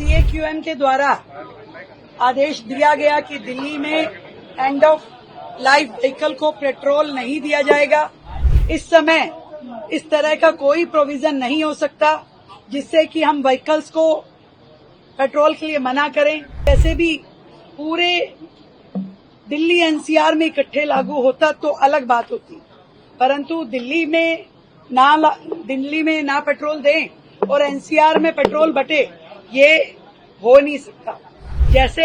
CAQM के द्वारा आदेश दिया गया कि दिल्ली में एंड ऑफ लाइफ व्हीकल को पेट्रोल नहीं दिया जाएगा। इस समय इस तरह का कोई प्रोविजन नहीं हो सकता जिससे कि हम व्हीकल्स को पेट्रोल के लिए मना करें। वैसे भी पूरे दिल्ली एनसीआर में इकट्ठे लागू होता तो अलग बात होती, परंतु दिल्ली में ना पेट्रोल दें और एनसीआर में पेट्रोल बटे, ये हो नहीं सकता। जैसे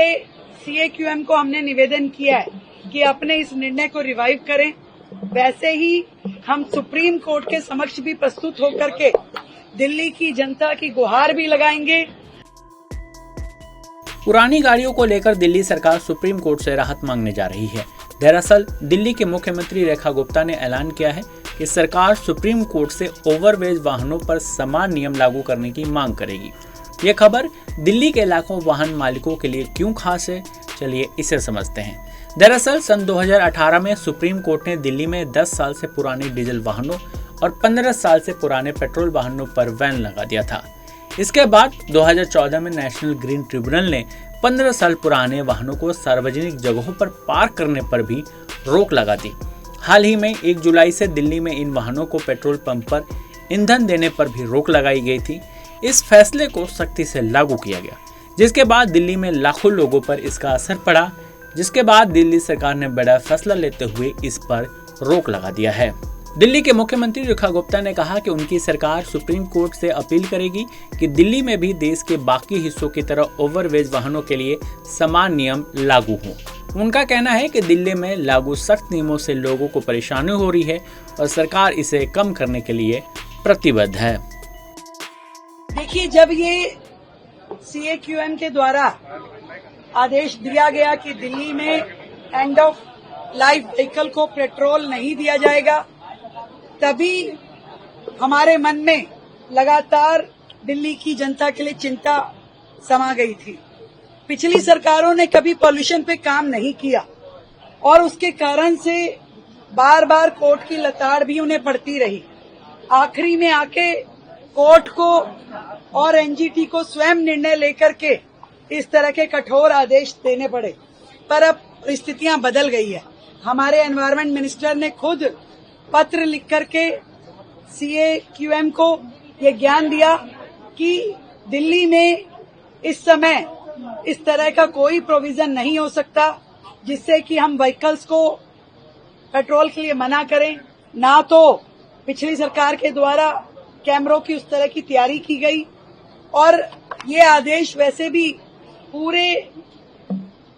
सीएक्यूएम को हमने निवेदन किया है कि अपने इस निर्णय को रिवाइव करें, वैसे ही हम सुप्रीम कोर्ट के समक्ष भी प्रस्तुत होकर के दिल्ली की जनता की गुहार भी लगाएंगे। पुरानी गाड़ियों को लेकर दिल्ली सरकार सुप्रीम कोर्ट से राहत मांगने जा रही है। दरअसल दिल्ली के मुख्यमंत्री रेखा गुप्ता ने ऐलान किया है कि सरकार सुप्रीम कोर्ट से ओवरवेज वाहनों पर समान नियम लागू करने की मांग करेगी। ये खबर दिल्ली के लाखों वाहन मालिकों के लिए क्यों खास है, चलिए इसे समझते हैं। दरअसल सन 2018 में सुप्रीम कोर्ट ने दिल्ली में 10 साल से पुराने डीजल वाहनों और 15 साल से पुराने पेट्रोल वाहनों पर बैन लगा दिया था। इसके बाद 2014 में नेशनल ग्रीन ट्रिब्यूनल ने 15 साल पुराने वाहनों को सार्वजनिक जगहों पर पार्क करने पर भी रोक लगा दी। हाल ही में 1 जुलाई से दिल्ली में इन वाहनों को पेट्रोल पंप पर ईंधन देने पर भी रोक लगाई गई थी। इस फैसले को सख्ती से लागू किया गया, जिसके बाद दिल्ली में लाखों लोगों पर इसका असर पड़ा, जिसके बाद दिल्ली सरकार ने बड़ा फैसला लेते हुए इस पर रोक लगा दिया है। दिल्ली के मुख्यमंत्री रेखा गुप्ता ने कहा कि उनकी सरकार सुप्रीम कोर्ट से अपील करेगी कि दिल्ली में भी देश के बाकी हिस्सों की तरह ओवरवेज वाहनों के लिए समान नियम लागू हों। उनका कहना है कि दिल्ली में लागू सख्त नियमों से लोगों को परेशानी हो रही है और सरकार इसे कम करने के लिए प्रतिबद्ध है। देखिए, जब ये सीएक्यूएम के द्वारा आदेश दिया गया कि दिल्ली में एंड ऑफ लाइफ व्हीकल को पेट्रोल नहीं दिया जाएगा, तभी हमारे मन में लगातार दिल्ली की जनता के लिए चिंता समा गई थी। पिछली सरकारों ने कभी पॉल्यूशन पे काम नहीं किया और उसके कारण से बार बार कोर्ट की लताड़ भी उन्हें पड़ती रही। आखिरी में आके कोर्ट को और एनजीटी को स्वयं निर्णय लेकर के इस तरह के कठोर आदेश देने पड़े। पर अब परिस्थितियां बदल गई है। हमारे एनवायरमेंट मिनिस्टर ने खुद पत्र लिख करके सीएक्यूएम को ये ज्ञान दिया कि दिल्ली में इस समय इस तरह का कोई प्रोविजन नहीं हो सकता जिससे कि हम व्हीकल्स को पेट्रोल के लिए मना करें। ना तो पिछली सरकार के द्वारा कैमरों की उस तरह की तैयारी की गई और ये आदेश वैसे भी पूरे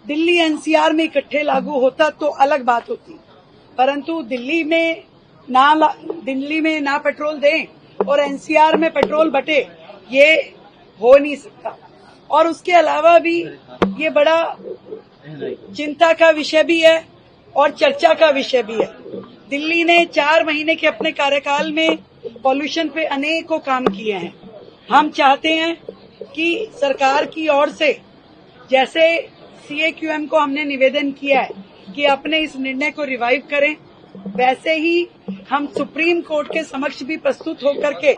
दिल्ली एनसीआर में इकट्ठे लागू होता तो अलग बात होती, परंतु दिल्ली में ना पेट्रोल दें और एनसीआर में पेट्रोल बटे, ये हो नहीं सकता। और उसके अलावा भी ये बड़ा चिंता का विषय भी है और चर्चा का विषय भी है। दिल्ली ने 4 महीने के अपने कार्यकाल में पॉल्यूशन पे अनेकों काम किए हैं। हम चाहते हैं कि सरकार की ओर से, जैसे सीएक्यूएम को हमने निवेदन किया है कि अपने इस निर्णय को रिवाइव करें, वैसे ही हम सुप्रीम कोर्ट के समक्ष भी प्रस्तुत होकर के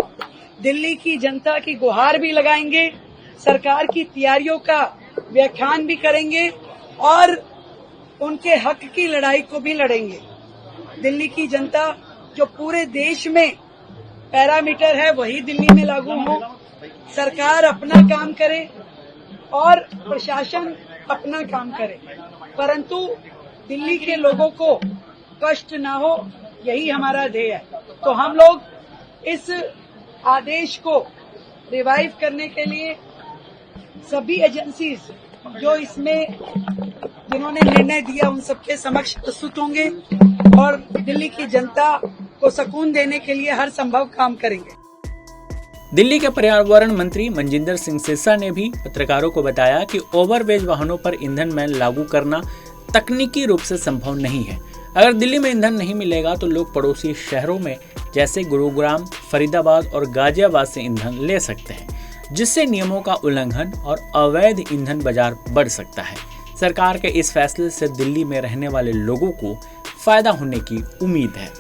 दिल्ली की जनता की गुहार भी लगाएंगे, सरकार की तैयारियों का व्याख्यान भी करेंगे और उनके हक की लड़ाई को भी लड़ेंगे। दिल्ली की जनता, जो पूरे देश में पैरामीटर है वही दिल्ली में लागू हो, सरकार अपना काम करे और प्रशासन अपना काम करे, परंतु दिल्ली के लोगों को कष्ट ना हो, यही हमारा ध्येय है। तो हम लोग इस आदेश को रिवाइव करने के लिए सभी एजेंसीज जो इसमें जिन्होंने निर्णय दिया उन सबके समक्ष प्रस्तुत होंगे और दिल्ली की जनता को सुकून देने के लिए हर संभव काम करेंगे। दिल्ली के पर्यावरण मंत्री मनजिंदर सिंह सिरसा ने भी पत्रकारों को बताया कि ओवरवेज वाहनों पर ईंधन बैन लागू करना तकनीकी रूप से संभव नहीं है। अगर दिल्ली में ईंधन नहीं मिलेगा तो लोग पड़ोसी शहरों में जैसे गुरुग्राम, फरीदाबाद और गाजियाबाद से ईंधन ले सकते हैं, जिससे नियमों का उल्लंघन और अवैध ईंधन बाजार बढ़ सकता है। सरकार के इस फैसले से दिल्ली में रहने वाले लोगों को फायदा होने की उम्मीद है।